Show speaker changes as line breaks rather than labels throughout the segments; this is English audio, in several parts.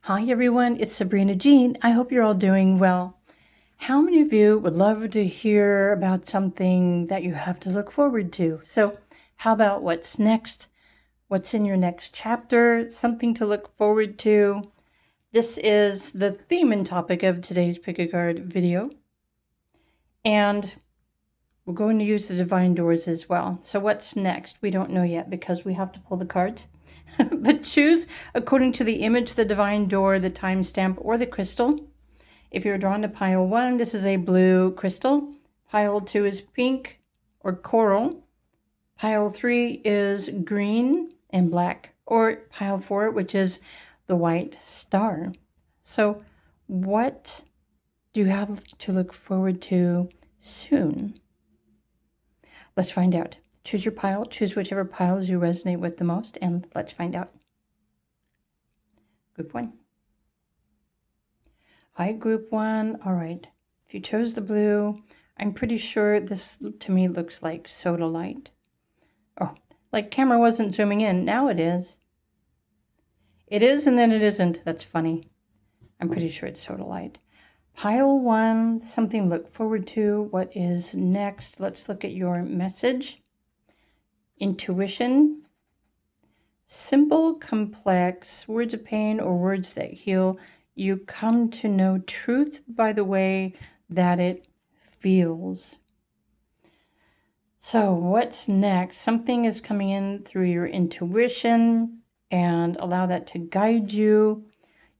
Hi everyone, it's Sabrina Jean. I hope you're all doing well. How many of you would love to hear about something that you have to look forward to? So how about what's next? What's in your next chapter? Something to look forward to. This is the theme and topic of today's Pick a Card video. And we're going to use the divine doors as well. So what's next? We don't know yet because we have to pull the cards. But choose according to the image, the divine door, the timestamp, or the crystal. If you're drawn to pile 1, this is a blue crystal. Pile 2 is pink or coral. Pile 3 is green and black. Or pile 4, which is the white star. So what do you have to look forward to soon? Let's find out. Choose your pile. Choose whichever piles you resonate with the most, and let's find out. Group 1. Hi, Group 1. All right. If you chose the blue, I'm pretty sure this to me looks like soda light. Oh, like camera wasn't zooming in. Now it is. It is, and then it isn't. That's funny. I'm pretty sure it's soda light. Pile 1, something to look forward to. What is next? Let's look at your message. Intuition. Simple, complex, words of pain or words that heal. You come to know truth by the way that it feels. So what's next? Something is coming in through your intuition, and allow that to guide you.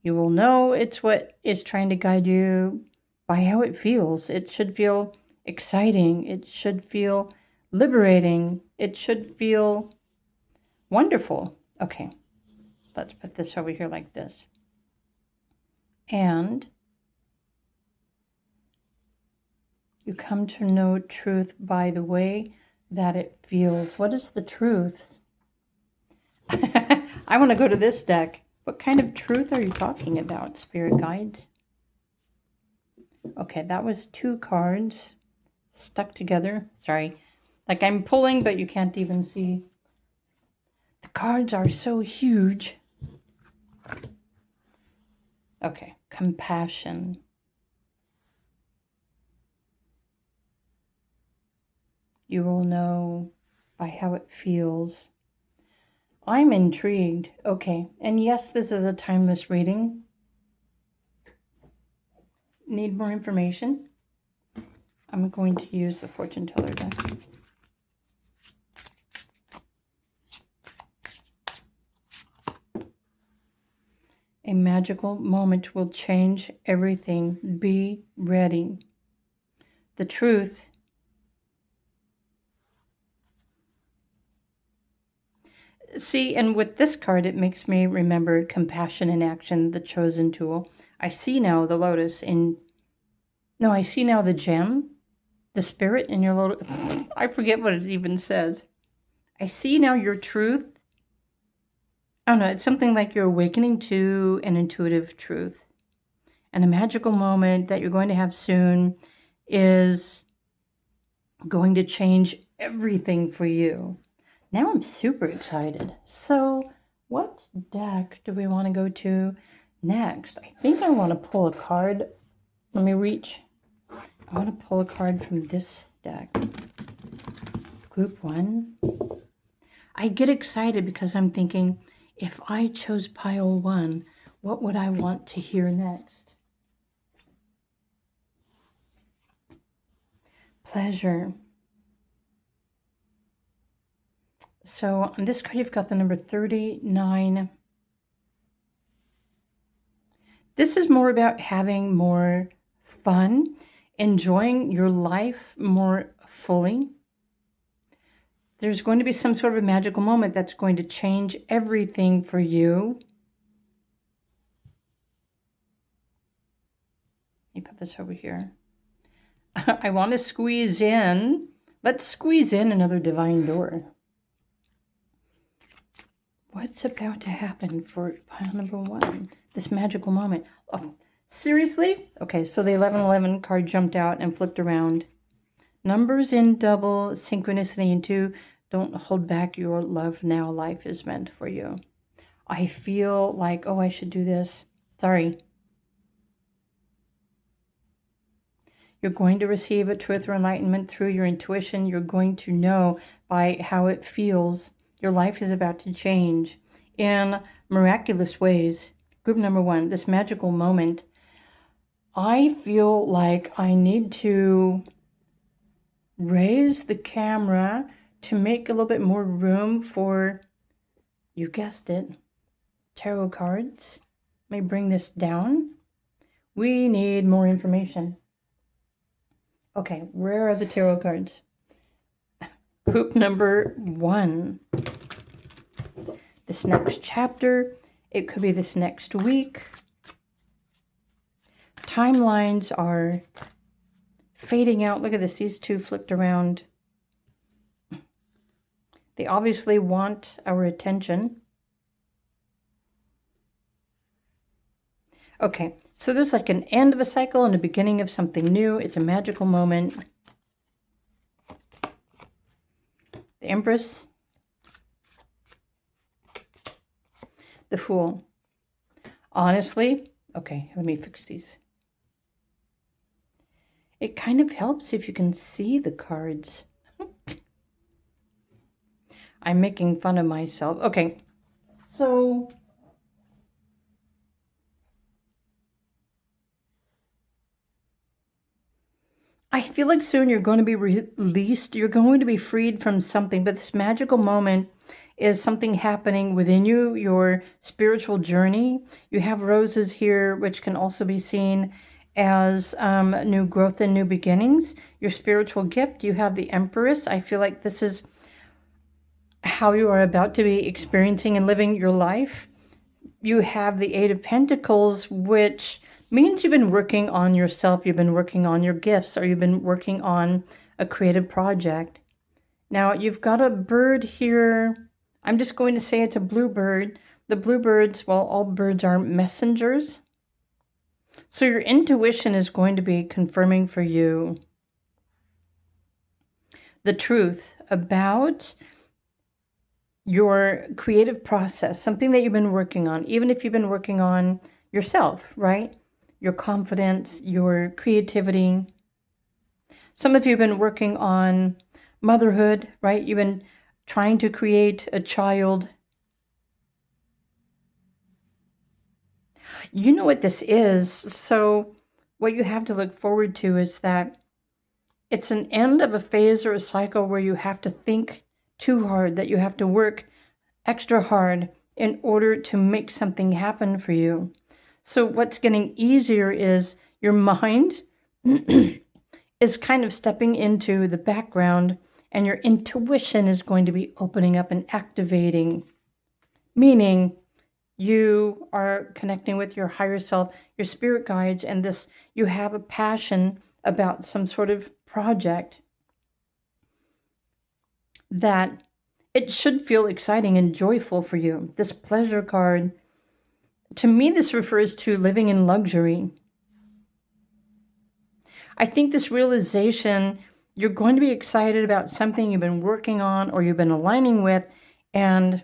You will know it's what is trying to guide you by how it feels. It should feel exciting. It should feel liberating. It should feel wonderful. Okay, let's put this over here like this. And you come to know truth by the way that it feels. What is the truth? I want to go to this deck. What kind of truth are you talking about, Spirit Guides? Okay, that was 2 cards stuck together. Sorry. Like I'm pulling, but you can't even see. The cards are so huge. Okay, compassion. You will know by how it feels. I'm intrigued. Okay, and yes, this is a timeless reading. Need more information? I'm going to use the fortune teller deck. A magical moment will change everything. Be ready. The truth. See, and with this card, it makes me remember compassion in action, the chosen tool. I see now the lotus in... No, I see now the gem, the spirit in your lotus. I forget what it even says. I see now your truth. I don't know, it's something like you're awakening to an intuitive truth. And a magical moment that you're going to have soon is going to change everything for you. Now I'm super excited. So what deck do we want to go to next? I think I want to pull a card. Let me reach. I want to pull a card from this deck. Group 1. I get excited because I'm thinking, if I chose pile 1, what would I want to hear next? Pleasure. So on this card, you've got the number 39. This is more about having more fun, enjoying your life more fully. There's going to be some sort of a magical moment that's going to change everything for you. Let me put this over here. I want to squeeze in. Let's squeeze in another divine door. What's about to happen for pile number 1? This magical moment. Oh, seriously? Okay, so the 1111 card jumped out and flipped around. Numbers in double, synchronicity in 2. Don't hold back your love now. Life is meant for you. I feel like, oh, I should do this. Sorry. You're going to receive a truth or enlightenment through your intuition. You're going to know by how it feels. Your life is about to change in miraculous ways. Group number 1, this magical moment. I feel like I need to raise the camera to make a little bit more room for, you guessed it, tarot cards. Let me bring this down. We need more information. Okay, where are the tarot cards? Group number 1. This next chapter. It could be this next week. Timelines are fading out. Look at this. These two flipped around. They obviously want our attention. Okay, so there's like an end of a cycle and a beginning of something new. It's a magical moment. The Empress. The Fool. Honestly, okay, let me fix these. It kind of helps if you can see the cards. I'm making fun of myself. Okay, so I feel like soon you're going to be released. You're going to be freed from something, but this magical moment is something happening within you, your spiritual journey. You have roses here, which can also be seen as new growth and new beginnings. Your spiritual gift, you have the Empress. I feel like this is how you are about to be experiencing and living your life. You have the Eight of Pentacles, which means you've been working on yourself, you've been working on your gifts, or you've been working on a creative project. Now, you've got a bird here. I'm just going to say it's a bluebird. The bluebirds, well, all birds are messengers. So your intuition is going to be confirming for you the truth about your creative process, something that you've been working on, even if you've been working on yourself, right? Your confidence, your creativity. Some of you have been working on motherhood, right? You've been trying to create a child. You know what this is. So what you have to look forward to is that it's an end of a phase or a cycle where you have to think too hard, that you have to work extra hard in order to make something happen for you. So what's getting easier is your mind is kind of stepping into the background, and your intuition is going to be opening up and activating, meaning you are connecting with your higher self, your spirit guides, and this, you have a passion about some sort of project that it should feel exciting and joyful for you. This pleasure card, to me, this refers to living in luxury. I think this realization, you're going to be excited about something you've been working on or you've been aligning with, and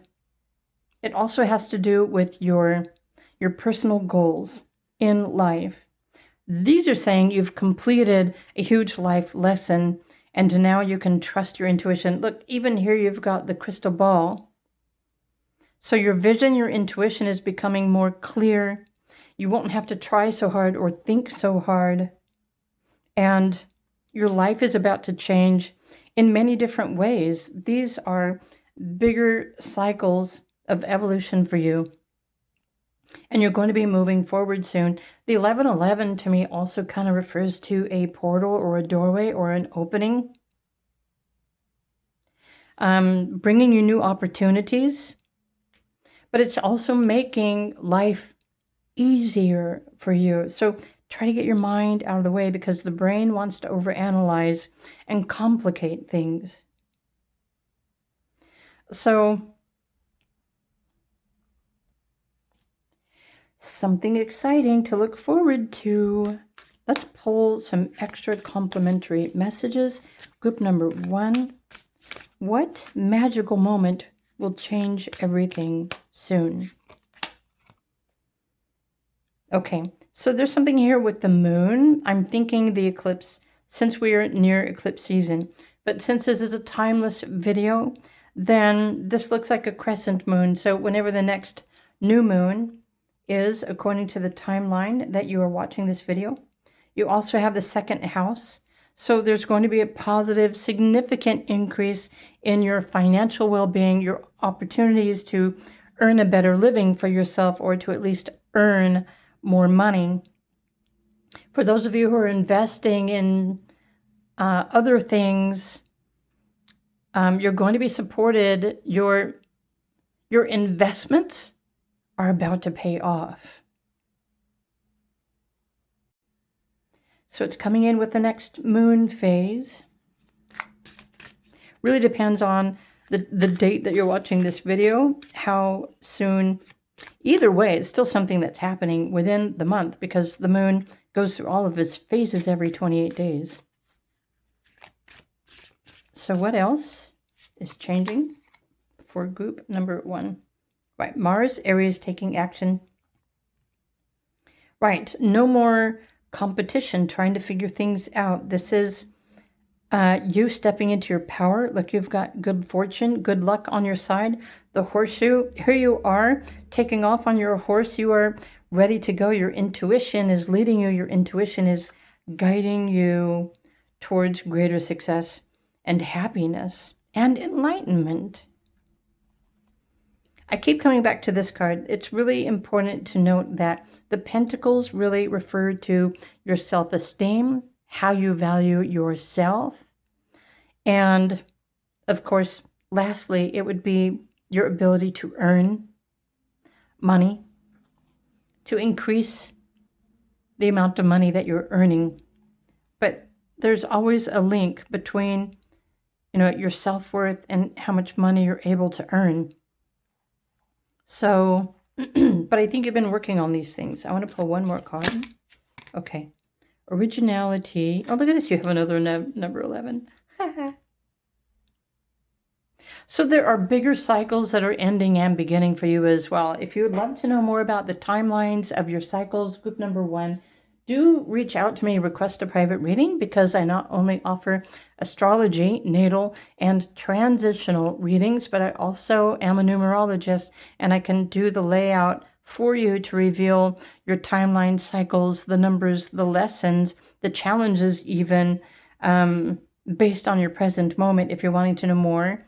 it also has to do with your personal goals in life. These are saying you've completed a huge life lesson, and now you can trust your intuition. Look, even here you've got the crystal ball. So your vision, your intuition is becoming more clear. You won't have to try so hard or think so hard. And your life is about to change in many different ways. These are bigger cycles of evolution for you. And you're going to be moving forward soon. The 1111 to me also kind of refers to a portal or a doorway or an opening. Bringing you new opportunities. But it's also making life easier for you. So try to get your mind out of the way, because the brain wants to overanalyze and complicate things. So something exciting to look forward to. Let's pull some extra complimentary messages. Group number 1. What magical moment will change everything soon? Okay, so there's something here with the moon. I'm thinking the eclipse, since we are near eclipse season. But since this is a timeless video, then this looks like a crescent moon. So whenever the next new moon is, according to the timeline that you are watching this video, you also have the second house. So there's going to be a positive, significant increase in your financial well-being, your opportunities to earn a better living for yourself, or to at least earn more money. For those of you who are investing in other things, you're going to be supported. Your investments are about to pay off. So it's coming in with the next moon phase. Really depends on the date that you're watching this video, how soon. Either way, it's still something that's happening within the month, because the moon goes through all of its phases every 28 days. So what else is changing for group number 1? Right, Mars, Aries taking action. Right, no more competition, trying to figure things out. This is you stepping into your power. Look, you've got good fortune, good luck on your side. The horseshoe, here you are, taking off on your horse. You are ready to go. Your intuition is leading you. Your intuition is guiding you towards greater success and happiness and enlightenment. I keep coming back to this card. It's really important to note that the pentacles really refer to your self-esteem, how you value yourself. And of course, lastly, it would be your ability to earn money, to increase the amount of money that you're earning. But there's always a link between, your self-worth and how much money you're able to earn. So, but I think you've been working on these things. I want to pull one more card. Okay. Originality. Oh, look at this. You have another number 11. So there are bigger cycles that are ending and beginning for you as well. If you would love to know more about the timelines of your cycles, group number 1, do reach out to me, request a private reading, because I not only offer astrology, natal, and transitional readings, but I also am a numerologist, and I can do the layout for you to reveal your timeline cycles, the numbers, the lessons, the challenges even, based on your present moment if you're wanting to know more.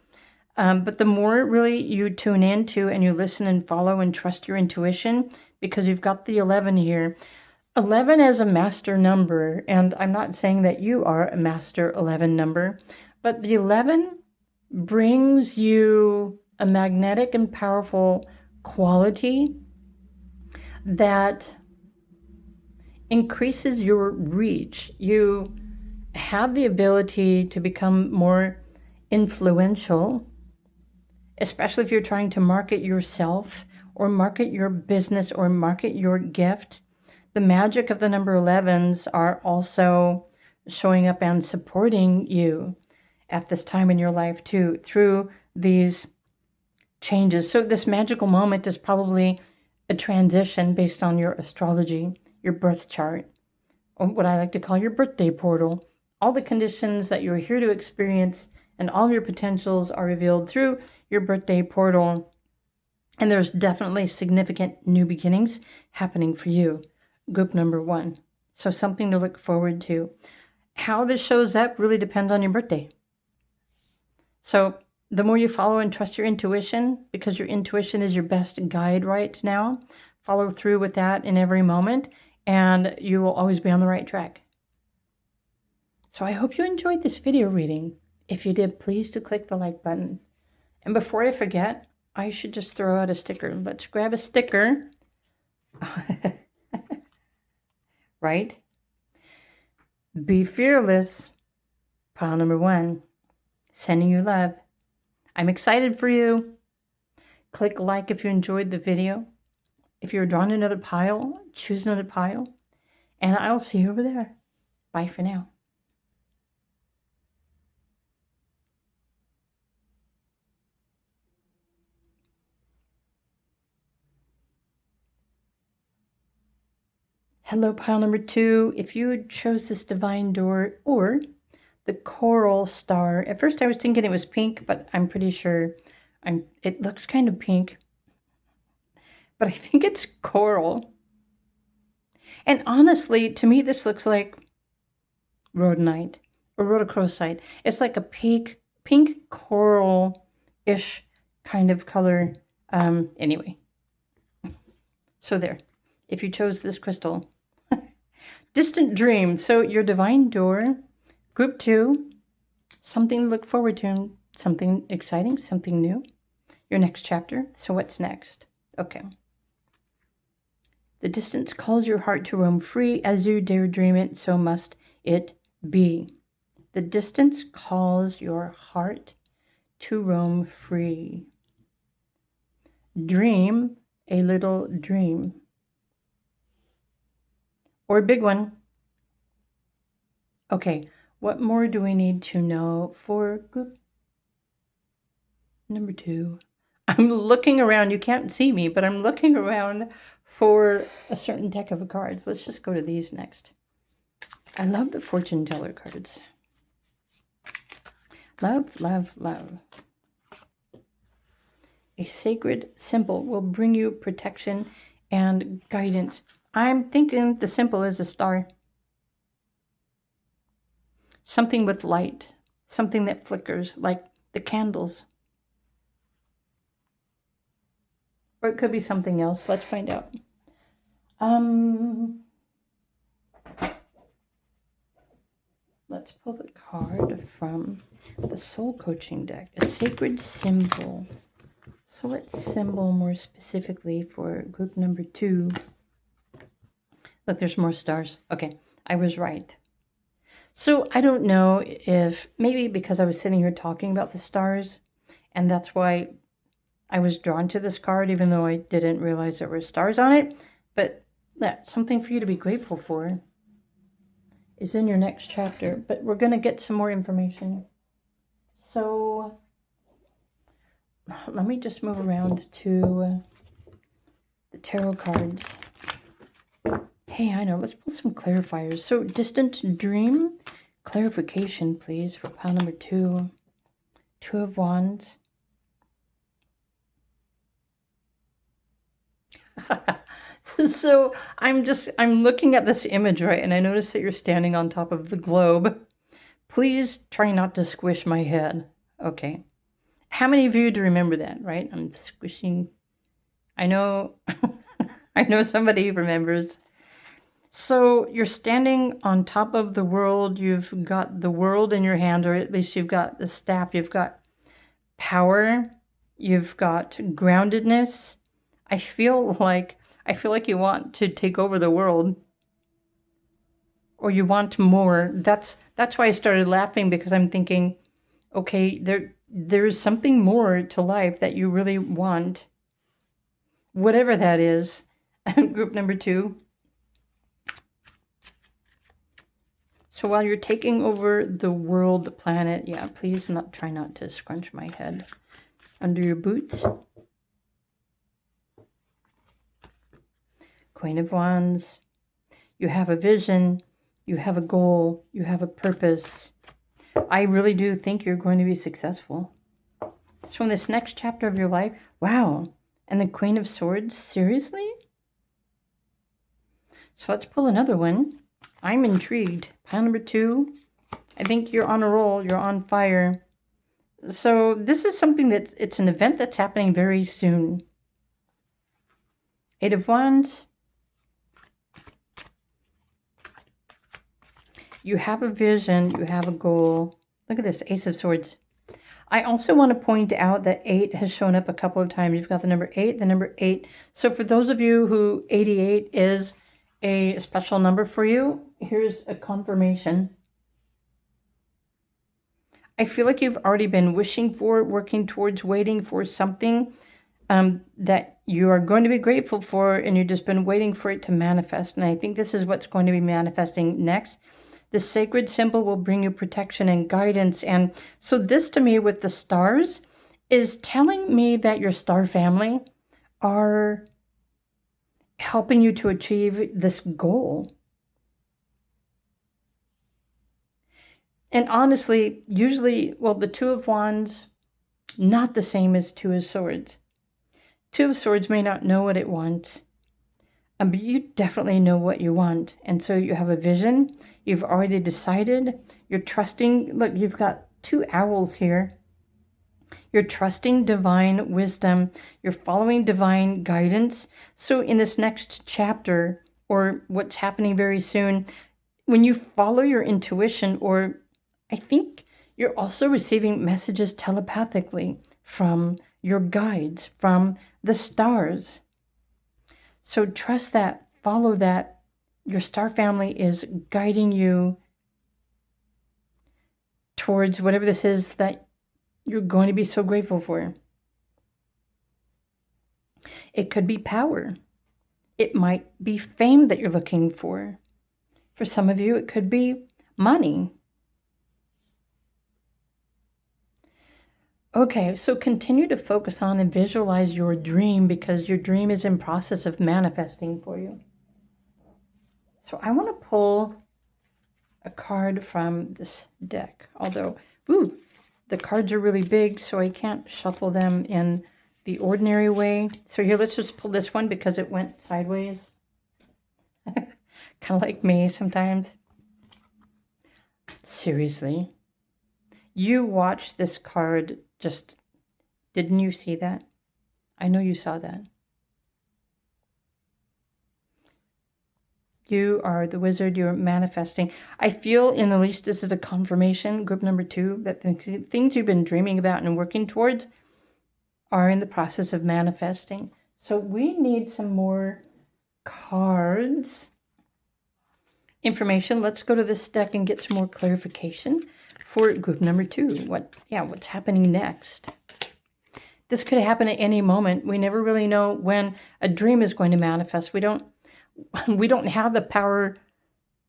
But the more really you tune into and you listen and follow and trust your intuition, because you've got the 11 here. 11 as a master number, and I'm not saying that you are a master 11 number, but the 11 brings you a magnetic and powerful quality that increases your reach. You have the ability to become more influential, especially if you're trying to market yourself or market your business or market your gift. The magic of the number 11s are also showing up and supporting you at this time in your life too, through these changes. So this magical moment is probably a transition based on your astrology, your birth chart, or what I like to call your birthday portal. All the conditions that you're here to experience and all your potentials are revealed through your birthday portal. And there's definitely significant new beginnings happening for you, group number 1. So something to look forward to. How this shows up really depends on your birthday. So the more you follow and trust your intuition, because your intuition is your best guide right now, follow through with that in every moment, and you will always be on the right track. So I hope you enjoyed this video reading. If you did, please do click the like button. And before I forget, I should just throw out a sticker. Let's grab a sticker. Right? Be fearless. Pile number 1. Sending you love. I'm excited for you. Click like if you enjoyed the video. If you're drawn to another pile, choose another pile. And I'll see you over there. Bye for now. Hello, pile number 2. If you chose this divine door or the coral star, at first I was thinking it was pink, but I'm pretty sure it looks kind of pink. But I think it's coral. And honestly, to me, this looks like rhodonite or rhodochrosite. It's like a pink coral-ish kind of color. Anyway, so there. If you chose this crystal. Distant dream. So your divine door, group 2, something to look forward to, something exciting, something new. Your next chapter. So what's next? Okay. The distance calls your heart to roam free. As you dare dream it, so must it be. The distance calls your heart to roam free. Dream a little dream. Or a big one. Okay, what more do we need to know for group number 2? I'm looking around. You can't see me, but I'm looking around for a certain deck of cards. Let's just go to these next. I love the fortune teller cards. Love, love, love. A sacred symbol will bring you protection and guidance. I'm thinking the symbol is a star. Something with light. Something that flickers, like the candles. Or it could be something else. Let's find out. Let's pull the card from the soul coaching deck. A sacred symbol. So what symbol more specifically for group number 2? Look, there's more stars. Okay, I was right. So I don't know if maybe because I was sitting here talking about the stars, and that's why I was drawn to this card, even though I didn't realize there were stars on it. But that's something for you to be grateful for is in your next chapter. But we're going to get some more information. So let me just move around to the tarot cards. Hey, I know. Let's pull some clarifiers. So distant dream. Clarification, please, for pile number 2. 2 of Wands. So I'm looking at this image, right? And I notice that you're standing on top of the globe. Please try not to squish my head. Okay. How many of you do remember that, right? I'm squishing. I know, I know somebody remembers. So you're standing on top of the world. You've got the world in your hand, or at least you've got the staff. You've got power. You've got groundedness. I feel like you want to take over the world, or you want more. That's why I started laughing, because I'm thinking, okay, there's something more to life that you really want, whatever that is. Group number 2. So while you're taking over the world, the planet, yeah, please try not to scrunch my head under your boots. Queen of Wands. You have a vision, you have a goal, you have a purpose. I really do think you're going to be successful. So in this next chapter of your life, wow. And the Queen of Swords, seriously? So let's pull another one. I'm intrigued. Pile number 2. I think you're on a roll. You're on fire. So this is something it's an event that's happening very soon. 8 of Wands. You have a vision. You have a goal. Look at this, Ace of Swords. I also want to point out that 8 has shown up a couple of times. You've got the number 8, the number 8. So for those of you who 88 is a special number for you, here's a confirmation. I feel like you've already been wishing for, working towards, waiting for something that you are going to be grateful for, and you've just been waiting for it to manifest. And I think this is what's going to be manifesting next. The sacred symbol will bring you protection and guidance. And so this, to me, with the stars, is telling me that your star family are helping you to achieve this goal. And honestly, usually, well, the Two of Wands, not the same as Two of Swords. Two of Swords may not know what it wants, but you definitely know what you want. And so you have a vision. You've already decided. You're trusting. Look, you've got two owls here. You're trusting divine wisdom. You're following divine guidance. So in this next chapter, or what's happening very soon, when you follow your intuition, or I think you're also receiving messages telepathically from your guides, from the stars. So trust that, follow that. Your star family is guiding you towards whatever this is that you're going to be so grateful for. It could be power. It might be fame that you're looking for. For some of you, it could be money. Okay, so continue to focus on and visualize your dream, because your dream is in process of manifesting for you. So I want to pull a card from this deck, although, the cards are really big, so I can't shuffle them in the ordinary way. So here, let's just pull this one because it went sideways. Kind of like me sometimes. Seriously. You watched this card just... Didn't you see that? I know you saw that. You are the wizard. You're manifesting. I feel, in the least, this is a confirmation, group number 2, that the things you've been dreaming about and working towards are in the process of manifesting. So we need some more cards. Information. Let's go to this deck and get some more clarification for group number 2. What's happening next? This could happen at any moment. We never really know when a dream is going to manifest. We don't have the power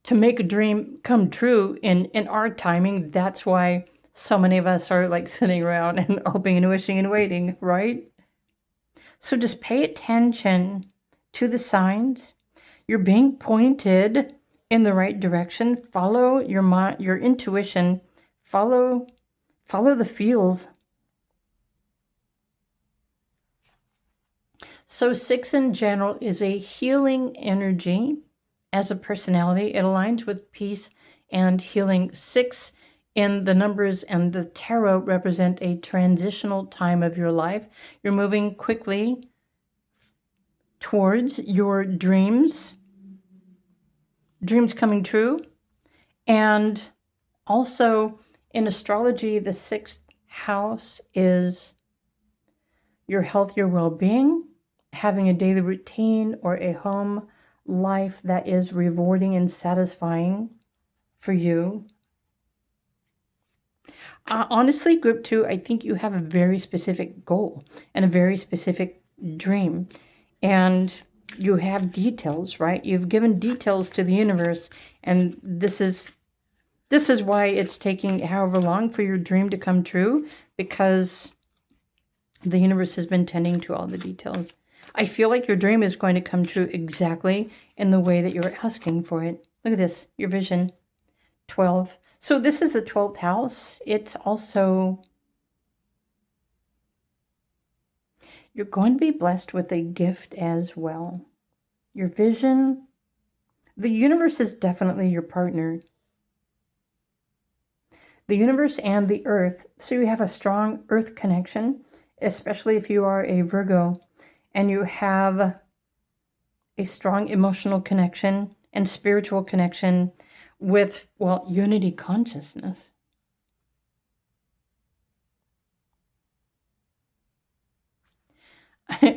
to make a dream come true in our timing. That's why so many of us are like sitting around and hoping and wishing and waiting, right? So just pay attention to the signs. You're being pointed in the right direction. Follow your intuition. Follow the feels. So 6 in general is a healing energy. As a personality, it aligns with peace and healing. 6 in the numbers and the tarot represent a transitional time of your life. You're moving quickly towards your dreams coming true. And also in astrology, the 6th house is your health, your well-being, having a daily routine or a home life that is rewarding and satisfying for you. Honestly, group 2, I think you have a very specific goal and a very specific dream. And you have details, right? You've given details to the universe. And this is why it's taking however long for your dream to come true, because the universe has been tending to all the details. I feel like your dream is going to come true exactly in the way that you're asking for it. Look at this, your vision, 12. So this is the 12th house. It's also, you're going to be blessed with a gift as well. Your vision, the universe is definitely your partner. The universe and the earth. So you have a strong earth connection, especially if you are a Virgo. And you have a strong emotional connection and spiritual connection with, unity consciousness.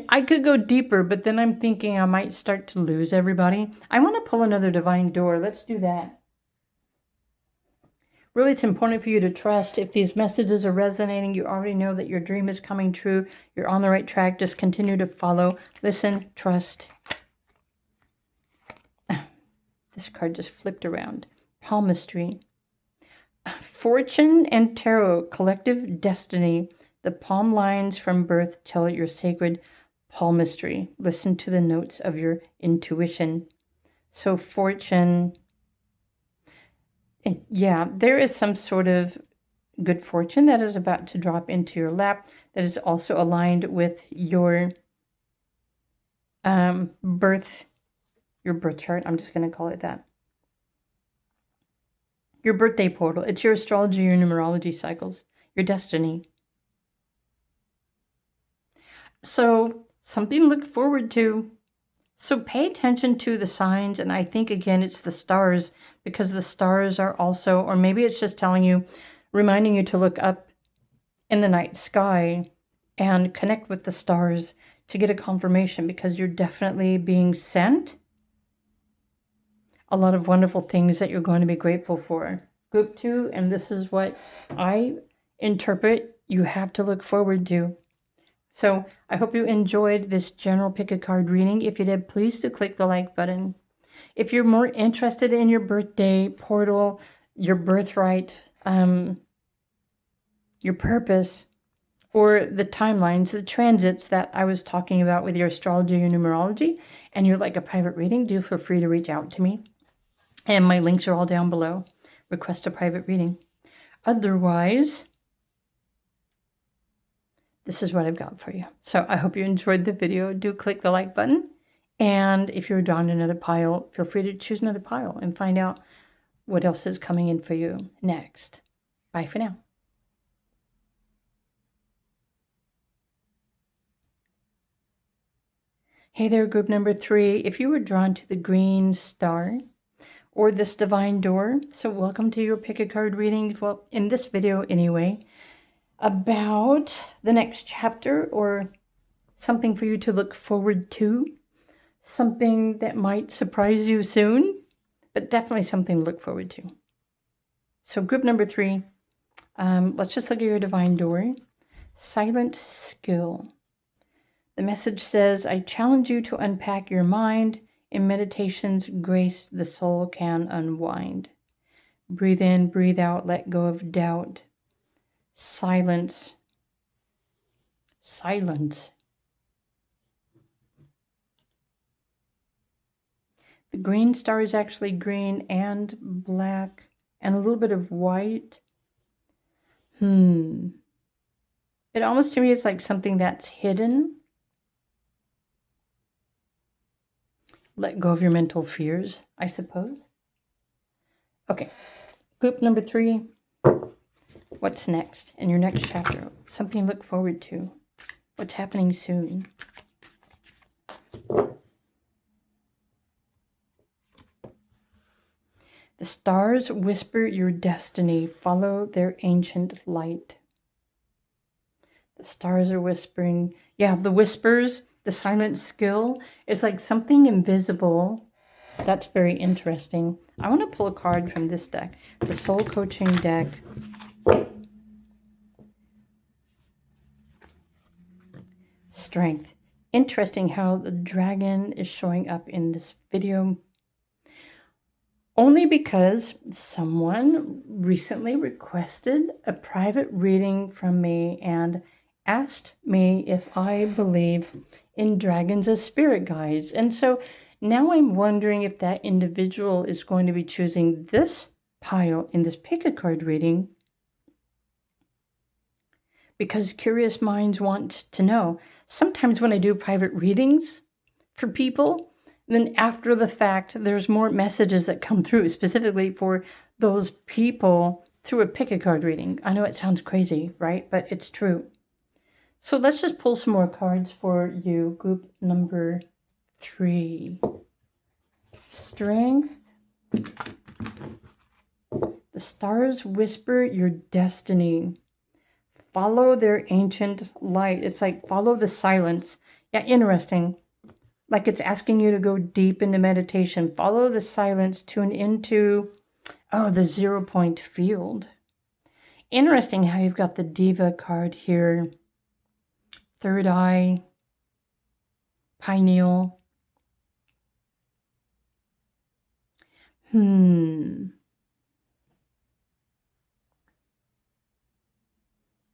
I could go deeper, but then I'm thinking I might start to lose everybody. I want to pull another divine door. Let's do that. Really, it's important for you to trust. If these messages are resonating, you already know that your dream is coming true. You're on the right track. Just continue to follow. Listen, trust. This card just flipped around. Palmistry. Fortune and tarot, collective destiny. The palm lines from birth tell your sacred palmistry. Listen to the notes of your intuition. So fortune, yeah, there is some sort of good fortune that is about to drop into your lap that is also aligned with your birth chart. I'm just going to call it that. Your birthday portal. It's your astrology, your numerology cycles, your destiny. So something to look forward to. So pay attention to the signs. And I think, again, it's the stars, because the stars are also, or maybe it's just telling you, reminding you to look up in the night sky and connect with the stars to get a confirmation, because you're definitely being sent a lot of wonderful things that you're going to be grateful for. Group 2, and this is what I interpret you have to look forward to. So I hope you enjoyed this general pick a card reading. If you did, please do click the like button. If you're more interested in your birthday portal, your birthright, your purpose, or the timelines, the transits that I was talking about with your astrology or numerology, and you'd like a private reading, do feel free to reach out to me. And my links are all down below. Request a private reading. Otherwise, this is what I've got for you. So I hope you enjoyed the video. Do click the like button. And if you're drawn to another pile, feel free to choose another pile and find out what else is coming in for you next. Bye for now. Hey there, group number 3. If you were drawn to the green star or this divine door, so welcome to your pick a card reading. Well, in this video anyway, about the next chapter or something for you to look forward to, something that might surprise you soon, but definitely something to look forward to. So group number 3, let's just look at your divine door. Silent skill. The message says, I challenge you to unpack your mind. In meditation's grace, the soul can unwind. Breathe in, breathe out, let go of doubt. Silence. Silence. The green star is actually green and black and a little bit of white. It almost to me is like something that's hidden. Let go of your mental fears, I suppose. Okay, group number 3. What's next in your next chapter? Something to look forward to. What's happening soon? The stars whisper your destiny. Follow their ancient light. The stars are whispering. Yeah, the whispers, the silent skill. It's like something invisible. That's very interesting. I want to pull a card from this deck. The Soul Coaching deck. Strength. Interesting how the dragon is showing up in this video. Only because someone recently requested a private reading from me and asked me if I believe in dragons as spirit guides. And so now I'm wondering if that individual is going to be choosing this pile in this pick a card reading, because curious minds want to know. Sometimes when I do private readings for people, then after the fact, there's more messages that come through specifically for those people through a pick a card reading. I know it sounds crazy, right? But it's true. So let's just pull some more cards for you. Group number 3. Strength. The stars whisper your destiny. Follow their ancient light. It's like follow the silence. Yeah, interesting. Like it's asking you to go deep into meditation. Follow the silence. Tune into, the 0 point field. Interesting how you've got the Diva card here. Third eye. Pineal.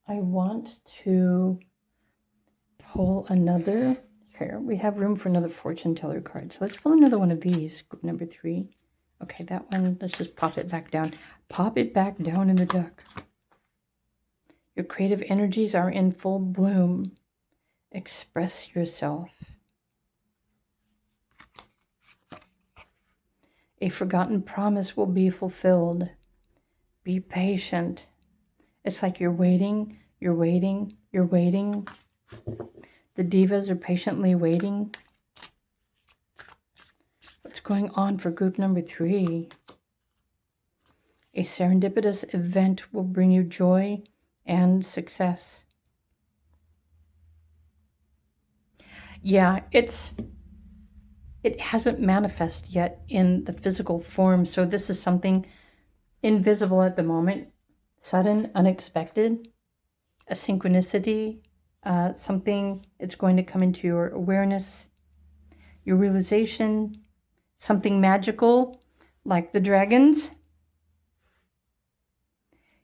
I want to pull another Okay, we have room for another fortune teller card. So let's pull another one of these, group number 3. Okay, that one, let's just pop it back down. Pop it back down in the deck. Your creative energies are in full bloom. Express yourself. A forgotten promise will be fulfilled. Be patient. It's like you're waiting, you're waiting, you're waiting. The divas are patiently waiting. What's going on for group number 3? A serendipitous event will bring you joy and success. Yeah, it hasn't manifested yet in the physical form, so this is something invisible at the moment. Sudden, unexpected, a synchronicity, something it's going to come into your awareness, your realization, something magical like the dragons.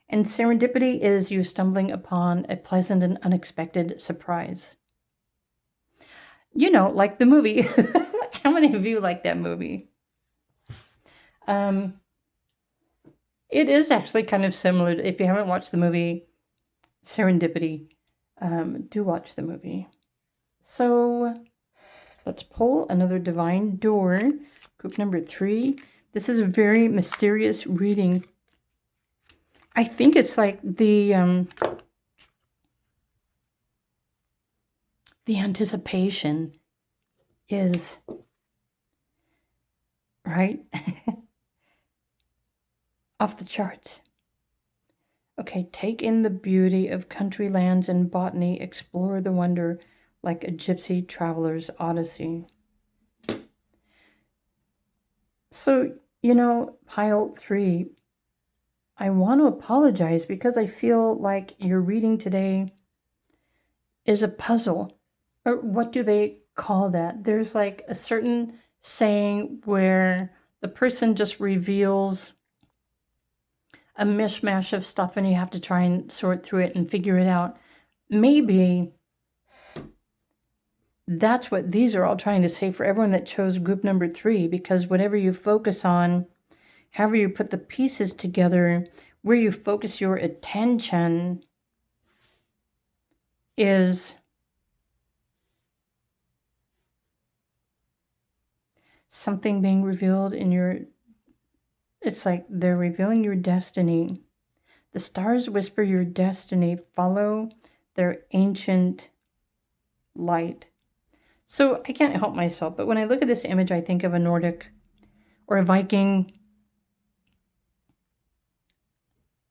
And serendipity is you stumbling upon a pleasant and unexpected surprise. You know, like the movie. How many of you like that movie? It is actually kind of similar. If you haven't watched the movie Serendipity, do watch the movie. So let's pull another divine door. Group number 3. This is a very mysterious reading. I think it's like the anticipation is right off the charts. Okay, take in the beauty of country lands and botany. Explore the wonder like a gypsy traveler's odyssey. So, you know, pile 3, I want to apologize because I feel like your reading today is a puzzle. Or what do they call that? There's like a certain saying where the person just reveals a mishmash of stuff and you have to try and sort through it and figure it out. Maybe that's what these are all trying to say for everyone that chose group number 3, because whatever you focus on, however you put the pieces together, where you focus your attention is something being revealed in your, it's like they're revealing your destiny. The stars whisper your destiny. Follow their ancient light. So I can't help myself, but when I look at this image, I think of a Nordic or a Viking.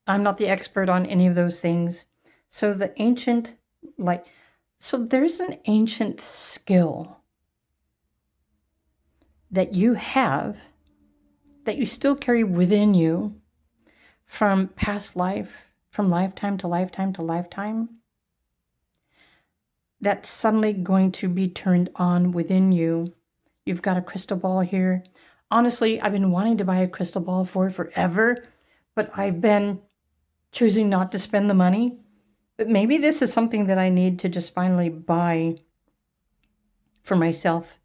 I'm not the expert on any of those things. So the ancient light. So there's an ancient skill that you have, that you still carry within you from past life, from lifetime to lifetime to lifetime, that's suddenly going to be turned on within you. You've got a crystal ball here. Honestly, I've been wanting to buy a crystal ball for forever, but I've been choosing not to spend the money. But maybe this is something that I need to just finally buy for myself.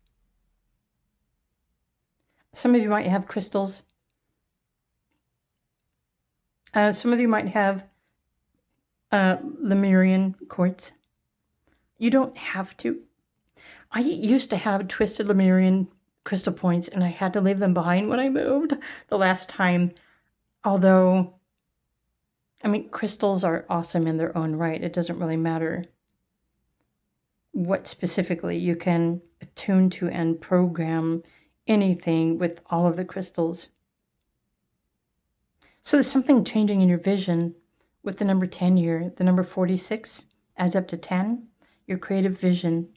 Some of you might have crystals. Some of you might have Lemurian quartz. You don't have to. I used to have twisted Lemurian crystal points, and I had to leave them behind when I moved the last time. Although, I mean, crystals are awesome in their own right. It doesn't really matter what specifically. You can attune to and program anything with all of the crystals. So there's something changing in your vision with the number 10 here. The number 46 adds up to 10. Your creative vision.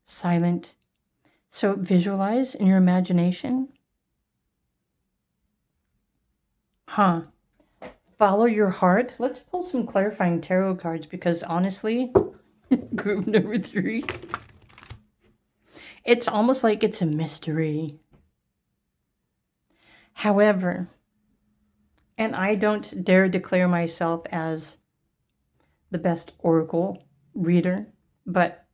Silent. So visualize in your imagination. Follow your heart. Let's pull some clarifying tarot cards because honestly, group number 3, it's almost like it's a mystery. However, and I don't dare declare myself as the best oracle reader, but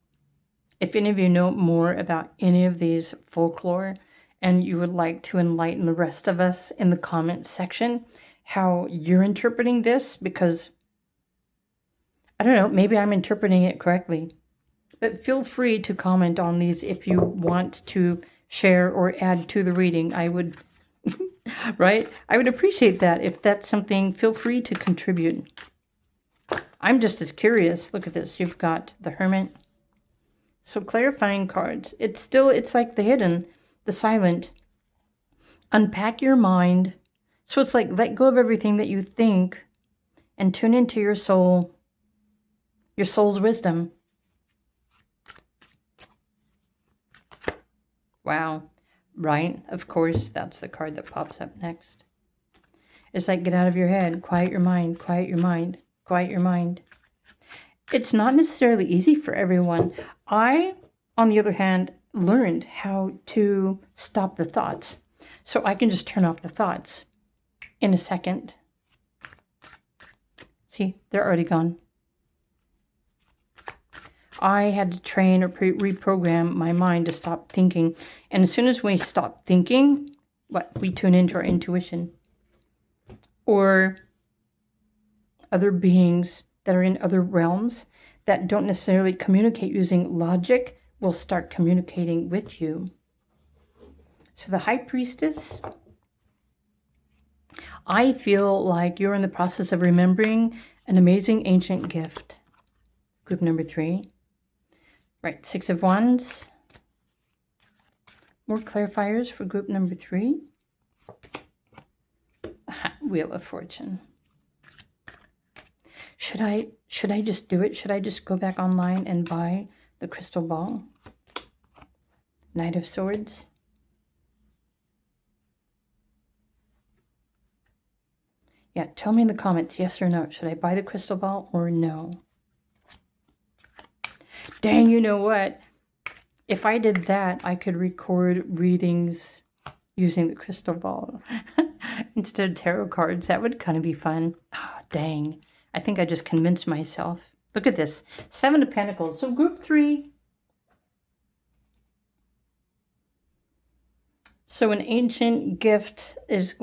If any of you know more about any of these folklore and you would like to enlighten the rest of us in the comments section how you're interpreting this, because I don't know, maybe I'm interpreting it correctly. But feel free to comment on these if you want to share or add to the reading. I would, right? I would appreciate that. If that's something, feel free to contribute. I'm just as curious. Look at this. You've got the Hermit. So clarifying cards. It's like the hidden, the silent. Unpack your mind. So it's like let go of everything that you think and tune into your soul, your soul's wisdom. Wow. Right? Of course, that's the card that pops up next. It's like get out of your head, quiet your mind, quiet your mind, quiet your mind. It's not necessarily easy for everyone. I, on the other hand, learned how to stop the thoughts. So I can just turn off the thoughts in a second. See, they're already gone. I had to train or reprogram my mind to stop thinking. And as soon as we stop thinking, we tune into our intuition. Or other beings that are in other realms that don't necessarily communicate using logic will start communicating with you. So the High Priestess, I feel like you're in the process of remembering an amazing ancient gift. Group number 3. Right, 6 of Wands. More clarifiers for group number 3. Wheel of Fortune. Should I just do it? Should I just go back online and buy the crystal ball? Knight of Swords. Yeah, tell me in the comments, yes or no. Should I buy the crystal ball or no? Dang, you know what? If I did that, I could record readings using the crystal ball instead of tarot cards. That would kind of be fun. Oh, dang. I think I just convinced myself. Look at this. 7 of Pentacles. So group 3. So an ancient gift is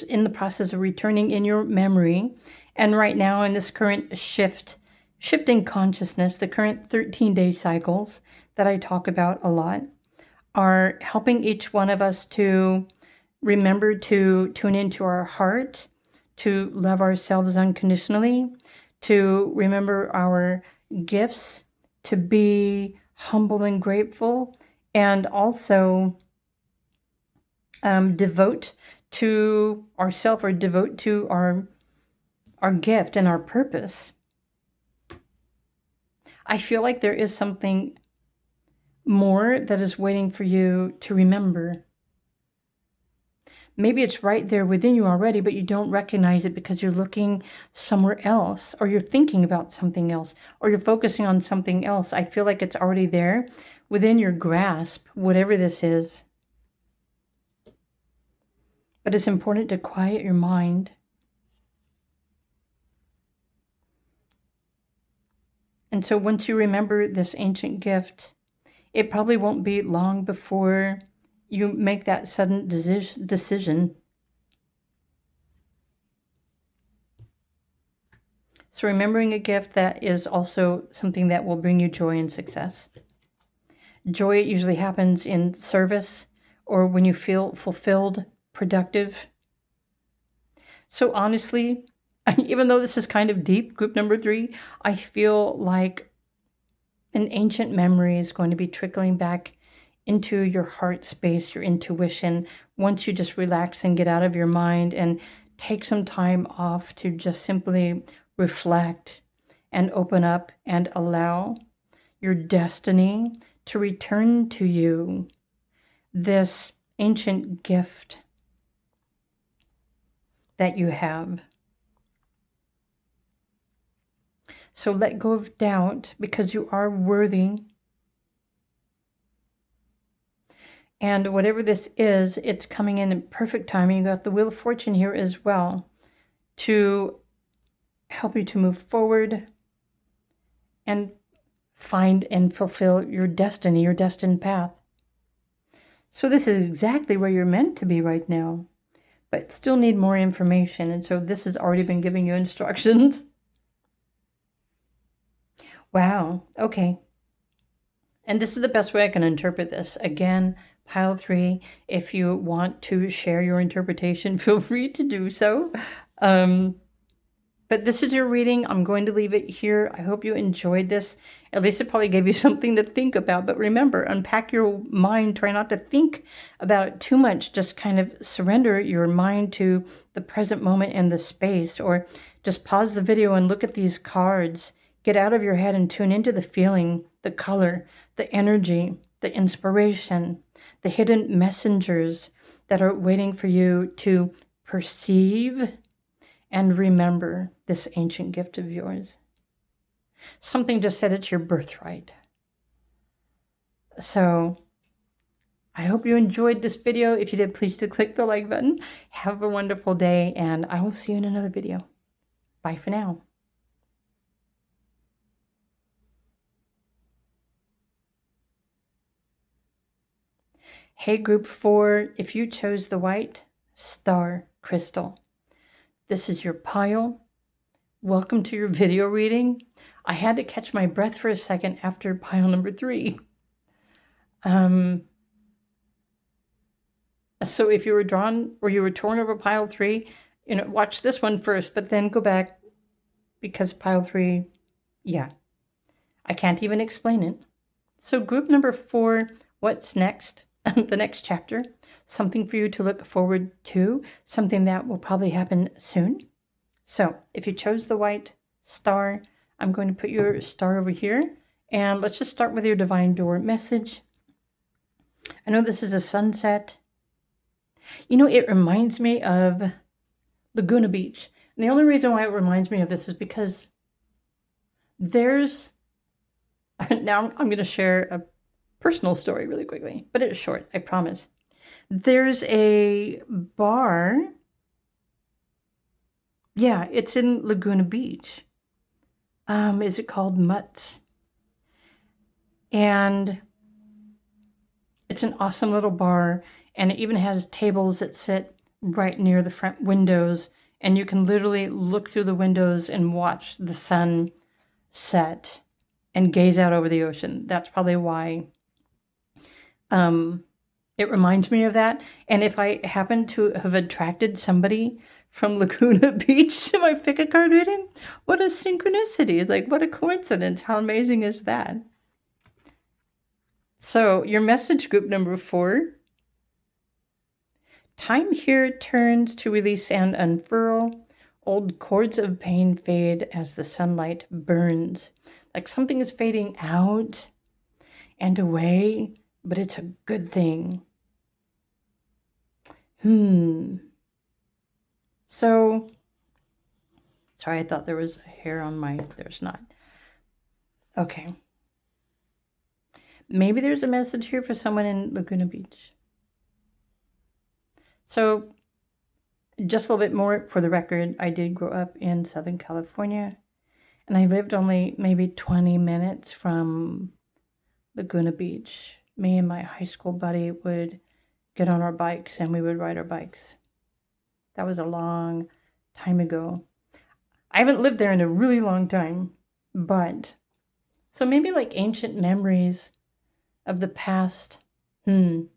in the process of returning in your memory. And right now in this current shifting consciousness, the current 13-day cycles that I talk about a lot are helping each one of us to remember to tune into our heart, to love ourselves unconditionally, to remember our gifts, to be humble and grateful, and also devote to ourself or devote to our gift and our purpose. I feel like there is something more that is waiting for you to remember. Maybe it's right there within you already, but you don't recognize it because you're looking somewhere else, or you're thinking about something else, or you're focusing on something else. I feel like it's already there within your grasp, whatever this is. But it's important to quiet your mind. And so once you remember this ancient gift, it probably won't be long before you make that sudden decision. So remembering a gift that is also something that will bring you joy and success. Joy usually happens in service or when you feel fulfilled, productive. So honestly, even though this is kind of deep, group number 3, I feel like an ancient memory is going to be trickling back into your heart space, your intuition, once you just relax and get out of your mind and take some time off to just simply reflect and open up and allow your destiny to return to you, this ancient gift that you have. So let go of doubt because you are worthy. And whatever this is, it's coming in perfect timing. You got the Wheel of Fortune here as well to help you to move forward and find and fulfill your destiny, your destined path. So this is exactly where you're meant to be right now, but still need more information. And so this has already been giving you instructions. Wow. Okay. And this is the best way I can interpret this. Again, pile 3, if you want to share your interpretation, feel free to do so. But this is your reading. I'm going to leave it here. I hope you enjoyed this. At least it probably gave you something to think about. But remember, unpack your mind. Try not to think about too much. Just kind of surrender your mind to the present moment and the space. Or just pause the video and look at these cards. Get out of your head and tune into the feeling, the color, the energy, the inspiration, the hidden messengers that are waiting for you to perceive and remember this ancient gift of yours. Something just said it's your birthright. So I hope you enjoyed this video. If you did, please do click the like button. Have a wonderful day, and I will see you in another video. Bye for now. Hey, group 4, if you chose the white star crystal, this is your pile. Welcome to your video reading. I had to catch my breath for a second after pile number 3. So if you were drawn or you were torn over pile 3, watch this one first, but then go back, because pile 3, yeah, I can't even explain it. So group number 4, what's next? The next chapter, something for you to look forward to, something that will probably happen soon. So if you chose the white star, I'm going to put your star over here, and let's just start with your divine door message. I know this is a sunset. It reminds me of Laguna Beach. And the only reason why it reminds me of this is because now I'm going to share a personal story really quickly, but it's short, I promise. There's a bar. Yeah, it's in Laguna Beach. Is it called Mutt's? And it's an awesome little bar, and it even has tables that sit right near the front windows, and you can literally look through the windows and watch the sun set and gaze out over the ocean. That's probably why it reminds me of that. And if I happen to have attracted somebody from Laguna Beach to my pick a card reading, what a synchronicity. It's like, what a coincidence. How amazing is that? So your message, group number 4. Time here turns to release and unfurl. Old cords of pain fade as the sunlight burns. Like something is fading out and away, but it's a good thing. So, sorry, I thought there was a hair on there's not. Okay. Maybe there's a message here for someone in Laguna Beach. So, just a little bit more for the record, I did grow up in Southern California, and I lived only maybe 20 minutes from Laguna Beach. Me and my high school buddy would get on our bikes and we would ride our bikes. That was a long time ago. I haven't lived there in a really long time, but so maybe like ancient memories of the past. Group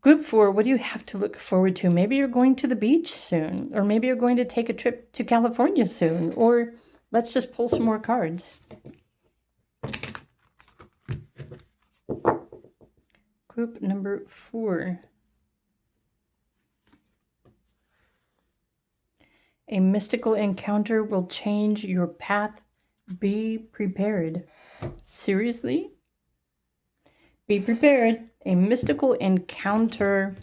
4, what do you have to look forward to? Maybe you're going to the beach soon, or maybe you're going to take a trip to California soon, or let's just pull some more cards. Group number 4. A mystical encounter will change your path. Be prepared. Seriously? Be prepared. A mystical encounter.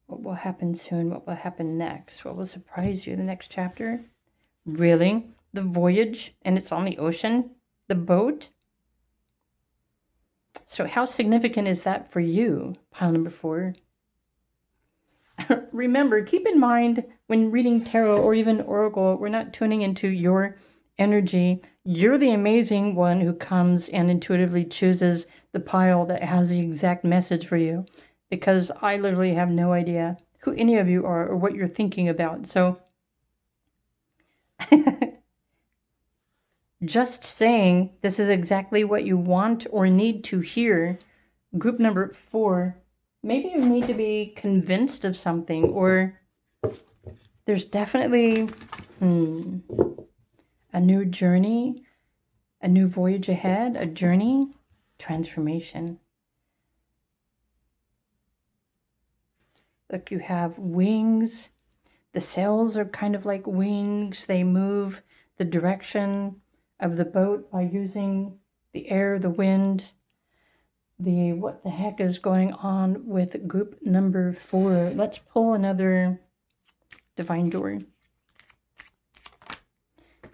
What will happen soon? What will happen next? What will surprise you in the next chapter? Really? The voyage, and it's on the ocean? The boat? So how significant is that for you, pile number 4? Remember, keep in mind when reading tarot or even oracle, we're not tuning into your energy. You're the amazing one who comes and intuitively chooses the pile that has the exact message for you, because I literally have no idea who any of you are or what you're thinking about. So just saying this is exactly what you want or need to hear. Group number 4, maybe you need to be convinced of something, or there's definitely a new journey, a new voyage ahead, a journey, transformation. Look, you have wings. The sails are kind of like wings. They move the direction of the boat by using the air, the wind. What the heck is going on with group number 4? Let's pull another divine door.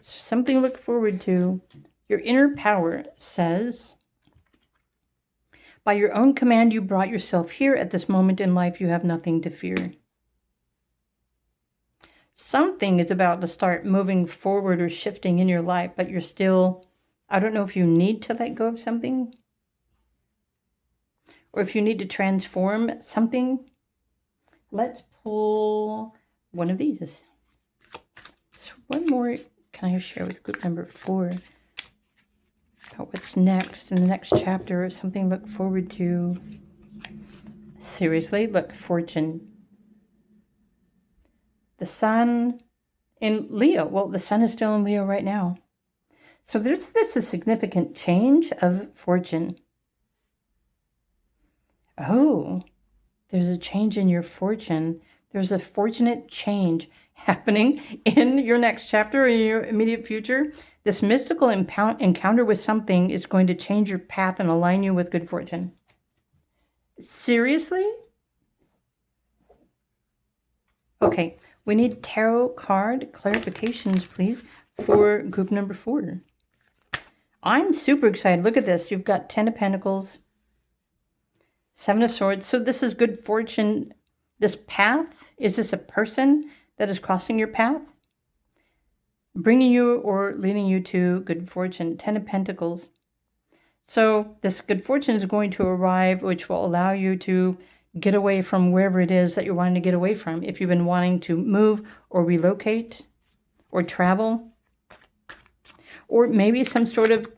Something to look forward to. Your inner power says, by your own command, you brought yourself here. At this moment in life, you have nothing to fear. Something is about to start moving forward or shifting in your life, but you're still, I don't know if you need to let go of something, or if you need to transform something. Let's pull one of these. So one more can I share with group number 4 about what's next in the next chapter, or something to look forward to. Seriously, look, fortune. The sun in Leo. Well, the sun is still in Leo right now. So this is a significant change of fortune. Oh, there's a change in your fortune. There's a fortunate change happening in your next chapter, in your immediate future. This mystical encounter with something is going to change your path and align you with good fortune. Seriously? Okay, we need tarot card clarifications, please, for group number 4. I'm super excited. Look at this. You've got 10 of Pentacles, 7 of Swords. So this is good fortune. This path, is this a person that is crossing your path, bringing you or leading you to good fortune? 10 of Pentacles. So this good fortune is going to arrive, which will allow you to get away from wherever it is that you're wanting to get away from. If you've been wanting to move or relocate or travel, or maybe some sort of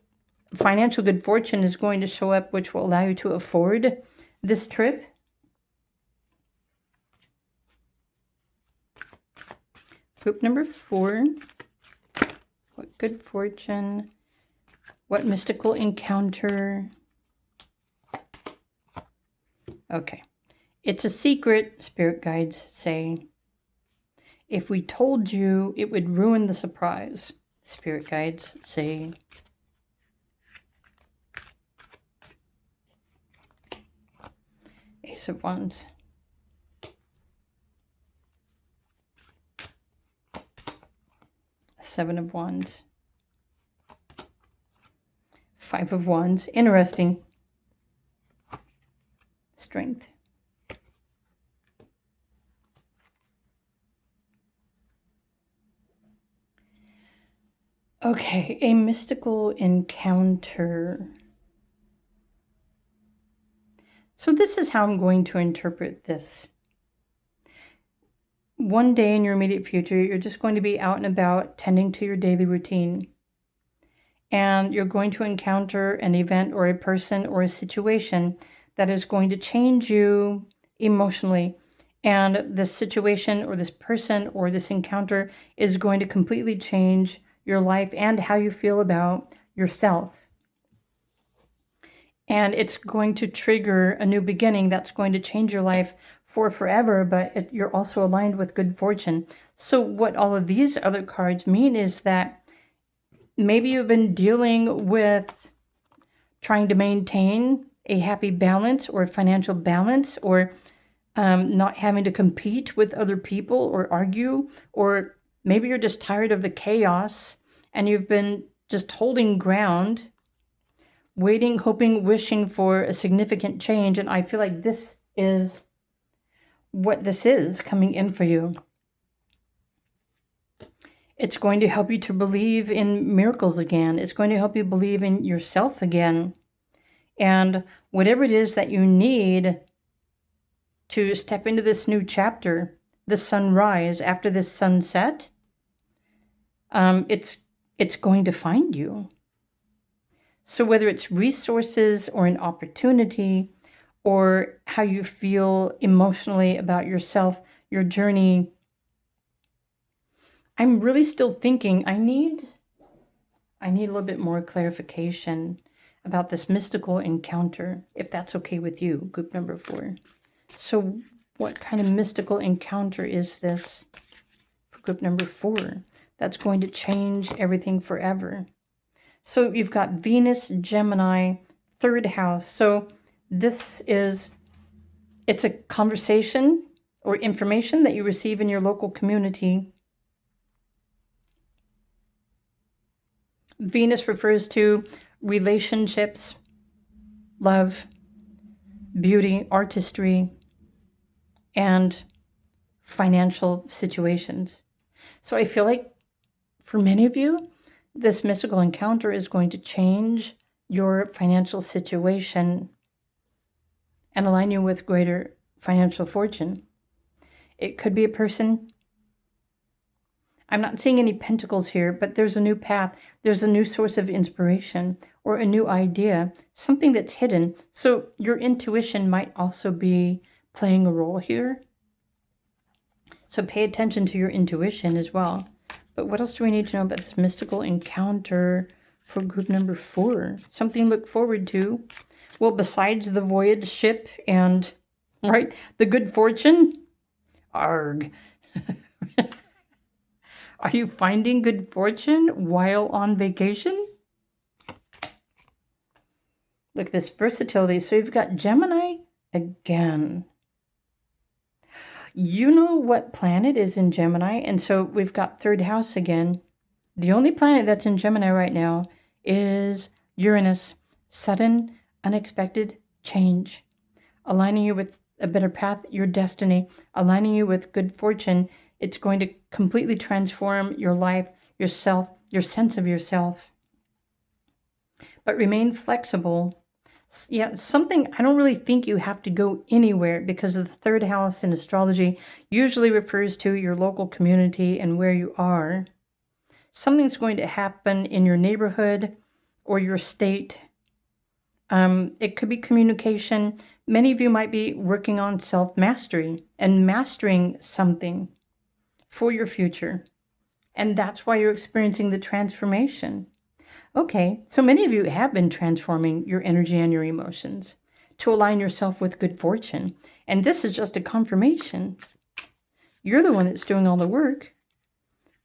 financial good fortune is going to show up, which will allow you to afford this trip. Group number 4. What good fortune? What mystical encounter? Okay. It's a secret, spirit guides say. If we told you, it would ruin the surprise, spirit guides say. Ace of Wands. Seven of Wands. 5 of Wands. Interesting. Strength. Okay, a mystical encounter. So this is how I'm going to interpret this. One day in your immediate future, you're just going to be out and about tending to your daily routine. And you're going to encounter an event or a person or a situation that is going to change you emotionally. And this situation or this person or this encounter is going to completely change your life and how you feel about yourself. And it's going to trigger a new beginning that's going to change your life for forever, but you're also aligned with good fortune. So what all of these other cards mean is that maybe you've been dealing with trying to maintain a happy balance or financial balance, or not having to compete with other people or argue, or maybe you're just tired of the chaos and you've been just holding ground, waiting, hoping, wishing for a significant change. And I feel like this is what this is coming in for you. It's going to help you to believe in miracles again. It's going to help you believe in yourself again. And whatever it is that you need to step into this new chapter, the sunrise after this sunset, it's going to find you. So whether it's resources or an opportunity or how you feel emotionally about yourself, your journey, I'm really still thinking I need a little bit more clarification about this mystical encounter, if that's okay with you, group number 4. So what kind of mystical encounter is this for group number 4 that's going to change everything forever? So you've got Venus, Gemini, 3rd house. So it's a conversation or information that you receive in your local community. Venus refers to relationships, love, beauty, artistry, and financial situations. So I feel like for many of you, this mystical encounter is going to change your financial situation and align you with greater financial fortune. It could be a person. I'm not seeing any pentacles here, but there's a new path. There's a new source of inspiration or a new idea, something that's hidden. So your intuition might also be playing a role here. So pay attention to your intuition as well. But what else do we need to know about this mystical encounter for group number 4? Something to look forward to. Well, besides the voyage ship and, right, the good fortune, arg. Are you finding good fortune while on vacation? Look at this versatility. So you've got Gemini again. You know what planet is in Gemini, and so we've got 3rd house again. The only planet that's in Gemini right now is Uranus. Sudden, unexpected change. Aligning you with a better path, your destiny. Aligning you with good fortune. It's going to completely transform your life, yourself, your sense of yourself. But remain flexible. Yeah, something, I don't really think you have to go anywhere, because the 3rd house in astrology usually refers to your local community and where you are. Something's going to happen in your neighborhood or your state. It could be communication. Many of you might be working on self-mastery and mastering something for your future. And that's why you're experiencing the transformation. Okay, so many of you have been transforming your energy and your emotions to align yourself with good fortune. And this is just a confirmation. You're the one that's doing all the work.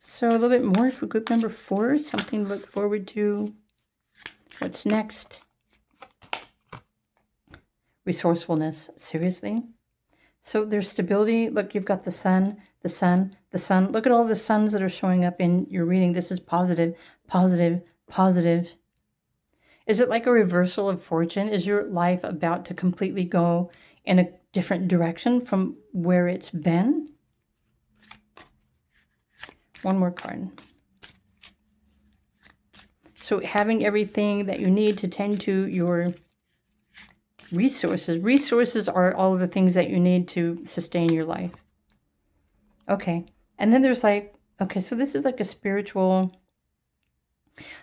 So a little bit more for group number 4, something to look forward to. What's next? Resourcefulness, seriously? So there's stability. Look, you've got the sun, the sun, the sun. Look at all the suns that are showing up in your reading. This is positive, positive, positive. Is it like a reversal of fortune? Is your life about to completely go in a different direction from where it's been? One more card. So having everything that you need to tend to your resources. Resources are all of the things that you need to sustain your life. Okay. And then there's like, okay, so this is like a spiritual...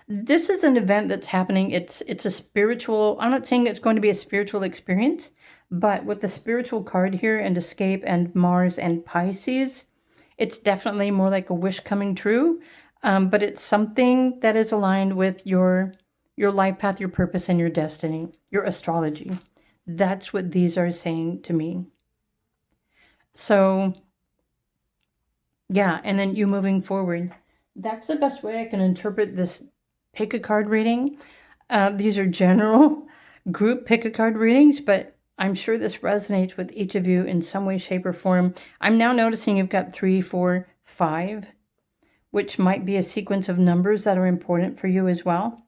This is an event that's happening. It's a spiritual... I'm not saying it's going to be a spiritual experience, but with the spiritual card here and escape and Mars and Pisces, it's definitely more like a wish coming true. But it's something that is aligned with your life path, your purpose, and your destiny, your astrology. That's what these are saying to me. So, yeah, and then you moving forward. That's the best way I can interpret this pick a card reading. These are general group pick a card readings, but I'm sure this resonates with each of you in some way, shape, or form. I'm now noticing you've got 3, 4, 5, which might be a sequence of numbers that are important for you as well.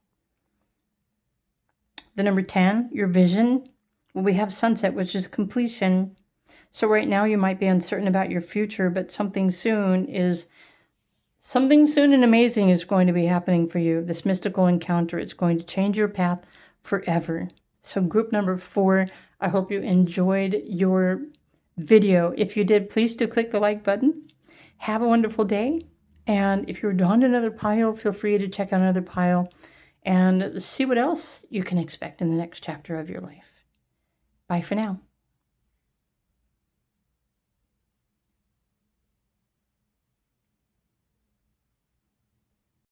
The number 10, your vision. Well, we have sunset, which is completion. So right now you might be uncertain about your future, but something soon is Something soon and amazing is going to be happening for you. This mystical encounter, it's going to change your path forever. So group number 4, I hope you enjoyed your video. If you did, please do click the like button. Have a wonderful day. And if you're drawn to another pile, feel free to check out another pile and see what else you can expect in the next chapter of your life. Bye for now.